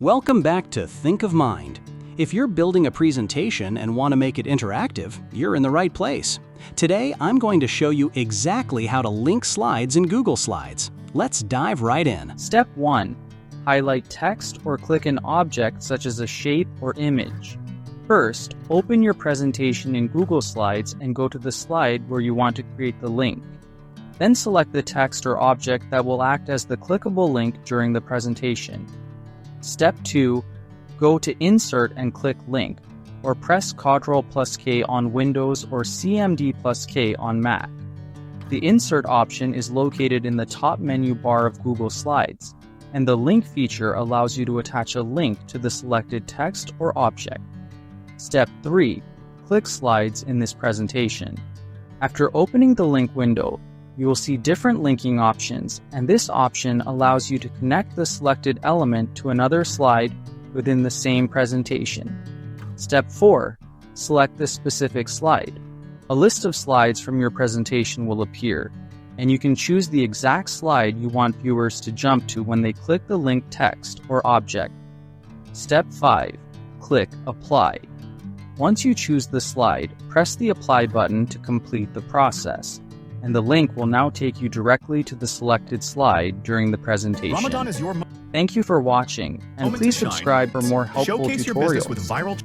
Welcome back to Think of Mind. If you're building a presentation and want to make it interactive, you're in the right place. Today, I'm going to show you exactly how to link slides in Google Slides. Let's dive right in. Step 1. Highlight text or click an object such as a shape or image. First, open your presentation in Google Slides and go to the slide where you want to create the link. Then select the text or object that will act as the clickable link during the presentation. Step 2. Go to Insert and click Link, or press Ctrl K on Windows or Cmd K on Mac. The Insert option is located in the top menu bar of Google Slides, and the Link feature allows you to attach a link to the selected text or object. Step 3. Click Slides in this presentation. After opening the link window, you will see different linking options, and this option allows you to connect the selected element to another slide within the same presentation. Step 4. Select the specific slide. A list of slides from your presentation will appear, and you can choose the exact slide you want viewers to jump to when they click the link text or object. Step 5. Click Apply. Once you choose the slide, press the Apply button to complete the process, and the link will now take you directly to the selected slide during the presentation. Ramadan is your Thank you for watching, and please subscribe for more helpful Showcase your business with tutorials. viral